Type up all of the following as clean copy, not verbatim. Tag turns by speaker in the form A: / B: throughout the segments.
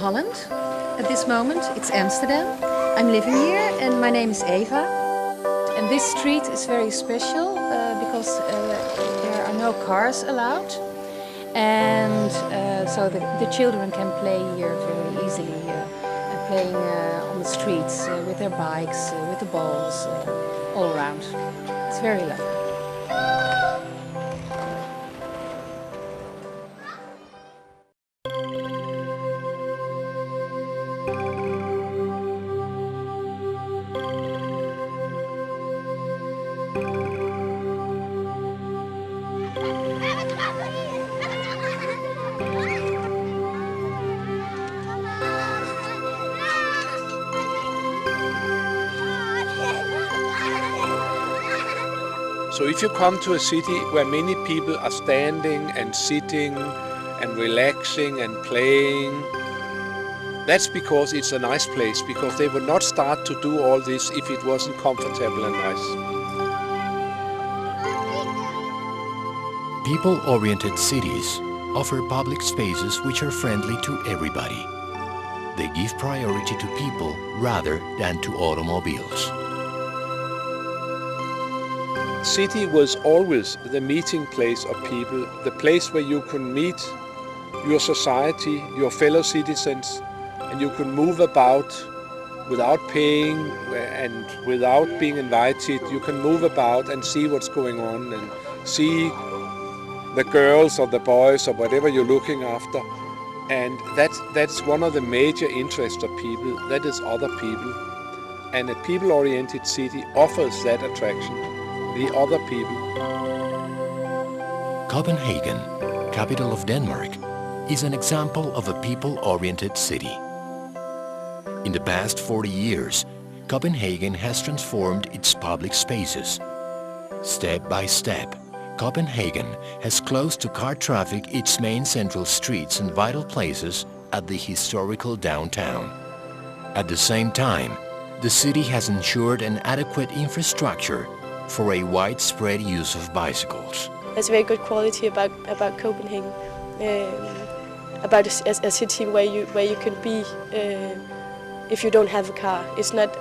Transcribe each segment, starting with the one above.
A: Holland at this moment. It's Amsterdam. I'm living here and my name is Eva. And this street is very special because there are no cars allowed. And so the children can play here very easily, playing on the streets with their bikes, with the balls, all around. It's very lovely.
B: So if you come to a city where many people are standing and sitting and relaxing and playing, that's because it's a nice place, because they would not start to do all this if it wasn't comfortable and nice.
C: People-oriented cities offer public spaces which are friendly to everybody. They give priority to people rather than to automobiles.
B: City was always the meeting place of people, the place where you can meet your society, your fellow citizens, and you can move about without paying and without being invited. You can move about and see what's going on and see the girls or the boys or whatever you're looking after. And that's one of the major interests of people, that is other people. And a people-oriented city offers that attraction. The other people.
C: Copenhagen, capital of Denmark, is an example of a people-oriented city. In the past 40 years, Copenhagen has transformed its public spaces. Step by step, Copenhagen has closed to car traffic its main central streets and vital places at the historical downtown. At the same time, the city has ensured an adequate infrastructure for a widespread use of bicycles.
D: There's a very good quality about Copenhagen, about a city where you can be if you don't have a car. It's not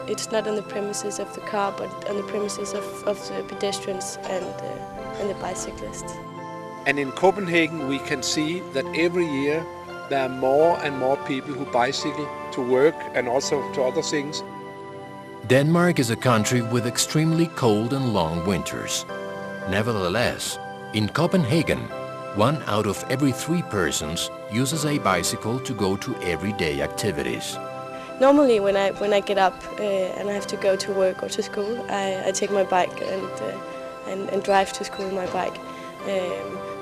D: on the premises of the car, but on the premises of the pedestrians and the bicyclists.
B: And in Copenhagen we can see that every year there are more and more people who bicycle to work and also to other things.
C: Denmark is a country with extremely cold and long winters. Nevertheless, in Copenhagen, 1 out of every 3 persons uses a bicycle to go to everyday activities.
D: Normally when I get up and I have to go to work or to school, I take my bike and drive to school on my bike.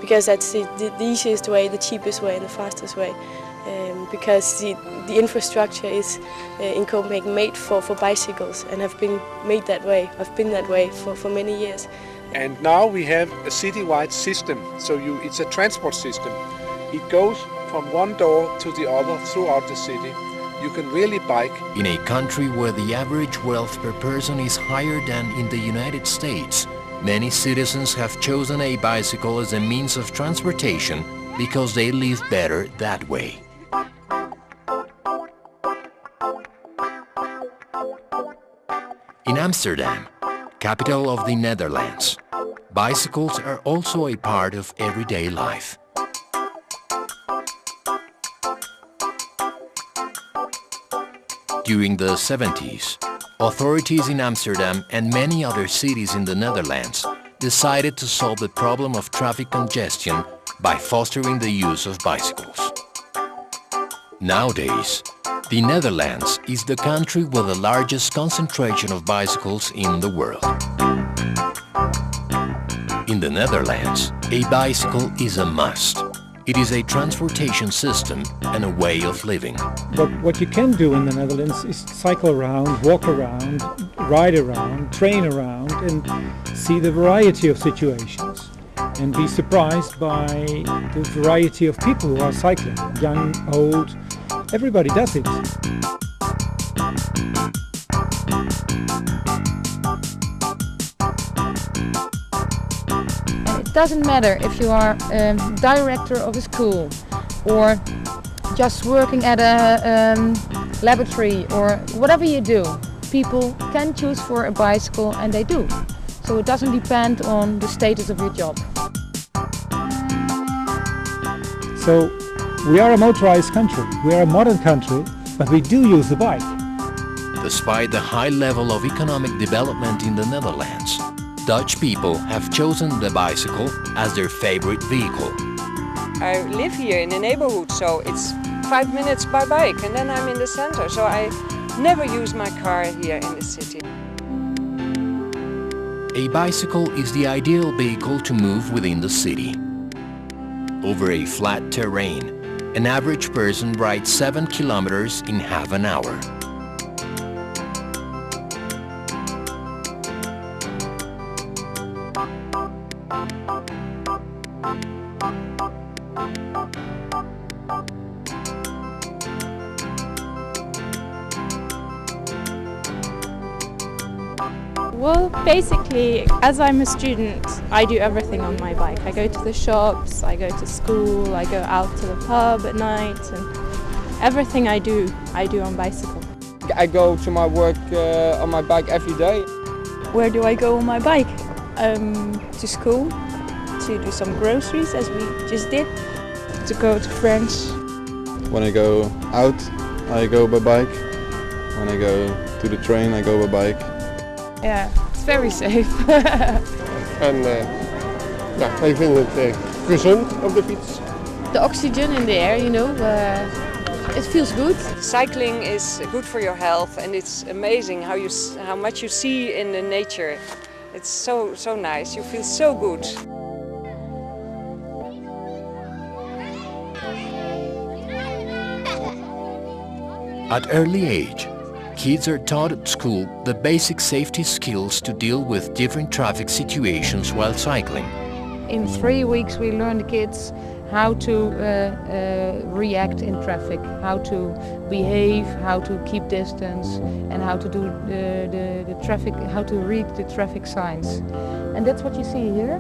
D: Because that's the easiest way, the cheapest way and the fastest way. Because the infrastructure is in Copenhagen made for bicycles and have been made that way. I've been that way for many years.
B: And now we have a citywide system, so it's a transport system. It goes from one door to the other throughout the city. You can really bike.
C: In a country where the average wealth per person is higher than in the United States, many citizens have chosen a bicycle as a means of transportation because they live better that way. In Amsterdam, capital of the Netherlands, bicycles are also a part of everyday life. During the 70s, authorities in Amsterdam and many other cities in the Netherlands decided to solve the problem of traffic congestion by fostering the use of bicycles. Nowadays, the Netherlands is the country with the largest concentration of bicycles in the world. In the Netherlands, a bicycle is a must. It is a transportation system and a way of living.
E: But what you can do in the Netherlands is cycle around, walk around, ride around, train around and see the variety of situations. And be surprised by the variety of people who are cycling, young, old, everybody does it.
A: It doesn't matter if you are director of a school or just working at a laboratory or whatever you do, people can choose for a bicycle and they do. So it doesn't depend on the status of your job.
E: So we are a motorized country, we are a modern country, but we do use the bike.
C: Despite the high level of economic development in the Netherlands, Dutch people have chosen the bicycle as their favorite vehicle.
F: I live here in the neighborhood, so it's 5 minutes by bike and then I'm in the center, so I never use my car here in the city.
C: A bicycle is the ideal vehicle to move within the city. Over a flat terrain, an average person rides 7 kilometers in half an hour.
G: Well, basically, as I'm a student, I do everything on my bike. I go to the shops, I go to school, I go out to the pub at night, and everything I do on bicycle.
H: I go to my work on my bike every day.
G: Where do I go on my bike? To school, to do some groceries, as we just did, to go to friends.
I: When I go out, I go by bike. When I go to the train, I go by bike.
G: Yeah, it's very safe.
J: En ja, wij vinden het gezond op de fiets.
A: The oxygen in the air, you know, it feels good.
F: Cycling is good for your health and it's amazing how much you see in the nature. It's so nice, you feel so good.
C: At early age, kids are taught at school the basic safety skills to deal with different traffic situations while cycling.
A: In 3 weeks we learn the kids how to react in traffic, how to behave, how to keep distance, and how to do the traffic, how to read the traffic signs. And that's what you see here.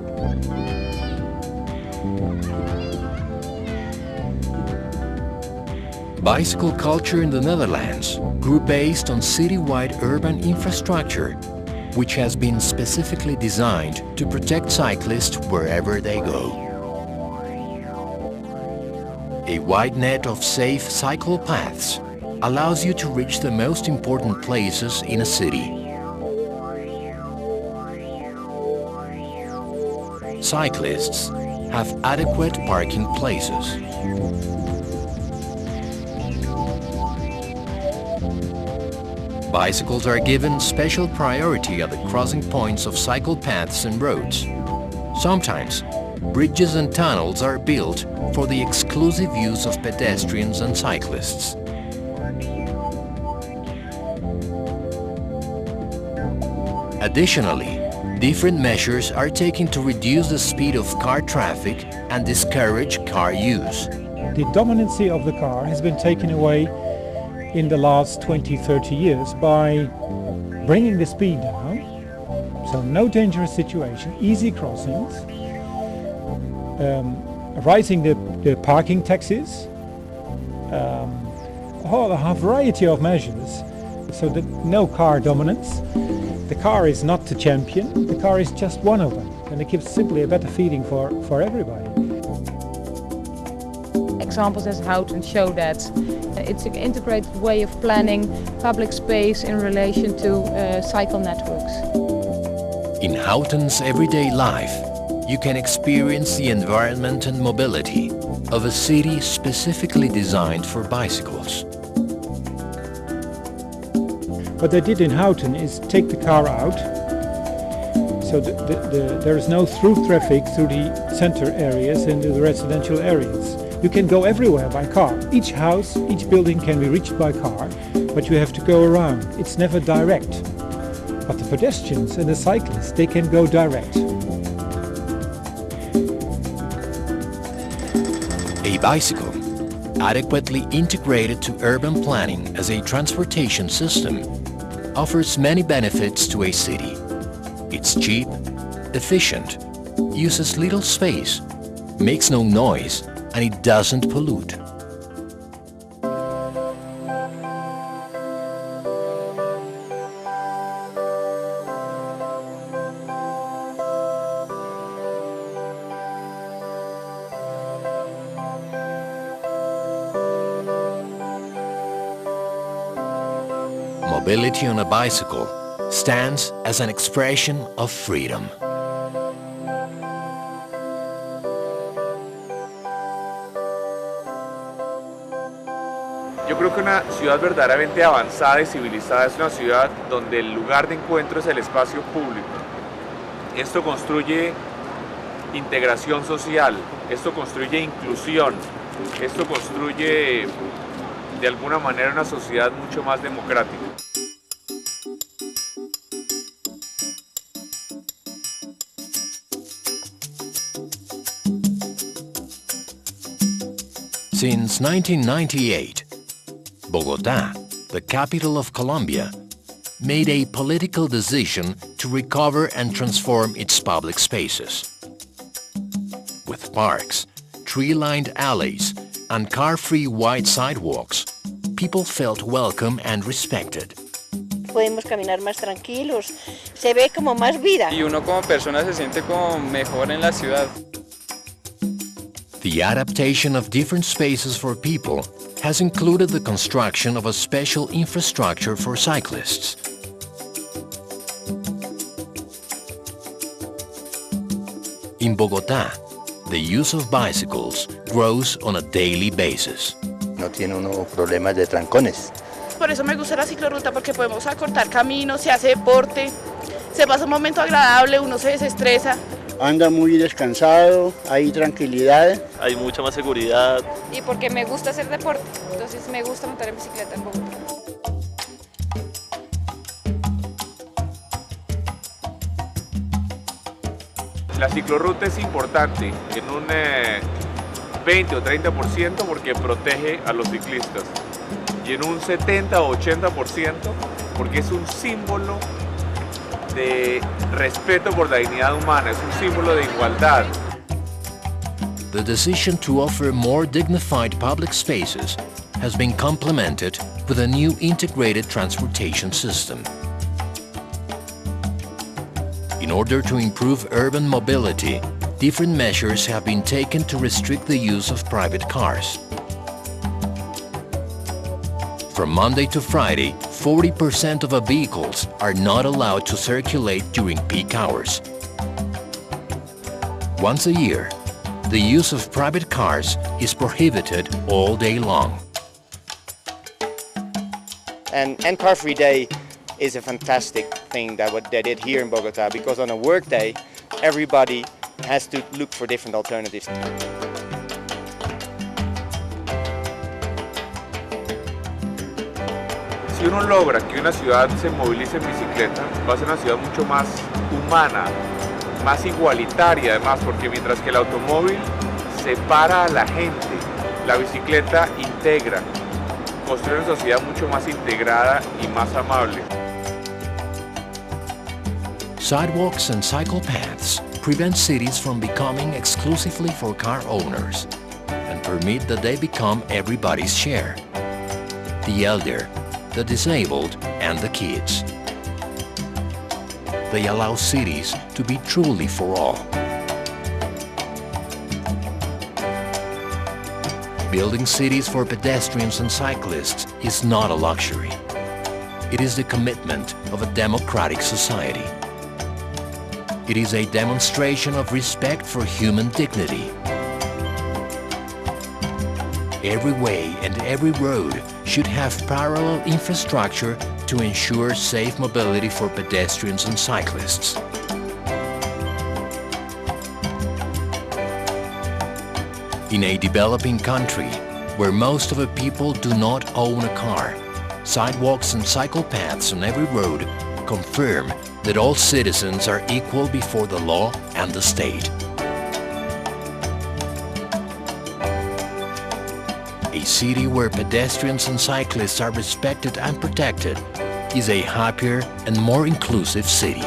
C: Bicycle culture in the Netherlands grew based on citywide urban infrastructure, which has been specifically designed to protect cyclists wherever they go. A wide net of safe cycle paths allows you to reach the most important places in a city. Cyclists have adequate parking places. Bicycles are given special priority at the crossing points of cycle paths and roads. Sometimes, bridges and tunnels are built for the exclusive use of pedestrians and cyclists. Additionally, different measures are taken to reduce the speed of car traffic and discourage car use.
E: The dominancy of the car has been taken away in the last 20-30 years by bringing the speed down, so no dangerous situation, easy crossings, rising the parking taxes, a variety of measures, so that no car dominance. The car is not the champion, the car is just one of them, and it gives simply a better feeling for everybody.
A: Examples as Houten show that. It's an integrated way of planning public space in relation to cycle networks.
C: In Houten's everyday life, you can experience the environment and mobility of a city specifically designed for bicycles.
E: What they did in Houten is take the car out, so there is no through traffic through the center areas and the residential areas. You can go everywhere by car. Each house, each building can be reached by car, but you have to go around. It's never direct. But the pedestrians and the cyclists, they can go direct.
C: A bicycle, adequately integrated to urban planning as a transportation system, offers many benefits to a city. It's cheap, efficient, uses little space, makes no noise, and it doesn't pollute. Mobility on a bicycle stands as an expression of freedom.
K: Yo creo que una ciudad verdaderamente avanzada y civilizada es una ciudad donde el lugar de encuentro es el espacio público. Esto construye integración social, esto construye inclusión, esto construye de alguna manera una sociedad mucho más democrática.
C: Since 1998, Bogotá, the capital of Colombia, made a political decision to recover and transform its public spaces. With parks, tree-lined alleys, and car-free wide sidewalks, people felt welcome and respected.
L: Podemos caminar más tranquilos, se ve como más vida.
H: Y uno como persona se siente como mejor en la ciudad.
C: The adaptation of different spaces for people has included the construction of a special infrastructure for cyclists. In Bogotá, the use of bicycles grows on a daily basis.
M: No tiene uno problemas de trancones.
N: Por eso me gusta la ciclorruta, porque podemos acortar caminos, se hace deporte, se pasa un momento agradable, uno se desestresa.
O: Anda muy descansado, hay tranquilidad.
P: Hay mucha más seguridad.
Q: Y porque me gusta hacer deporte, entonces me gusta montar en bicicleta en Bogotá.
K: La ciclorruta es importante en un 20 o 30% porque protege a los ciclistas y en un 70 o 80% porque es un símbolo de respeto por la dignidad humana, es un símbolo de igualdad.
C: The decision to offer more dignified public spaces has been complemented with a new integrated transportation system. In order to improve urban mobility, different measures have been taken to restrict the use of private cars. From Monday to Friday, 40% of vehicles are not allowed to circulate during peak hours. Once a year, the use of private cars is prohibited all day long.
R: And car-free day is a fantastic thing that what they did here in Bogotá, because on a work day, everybody has to look for different alternatives.
K: Si uno logra que una ciudad se movilice en bicicleta, va a ser una ciudad mucho más humana, más igualitaria además, porque mientras que el automóvil separa a la gente, la bicicleta integra, construye una sociedad mucho más integrada y más amable.
C: Sidewalks and cycle paths prevent cities from becoming exclusively for car owners and permit that they become everybody's share. The elder, the disabled, and the kids. They allow cities to be truly for all. Building cities for pedestrians and cyclists is not a luxury. It is the commitment of a democratic society. It is a demonstration of respect for human dignity. Every way and every road should have parallel infrastructure to ensure safe mobility for pedestrians and cyclists. In a developing country where most of the people do not own a car, sidewalks and cycle paths on every road confirm that all citizens are equal before the law and the state. A city where pedestrians and cyclists are respected and protected is a happier and more inclusive city.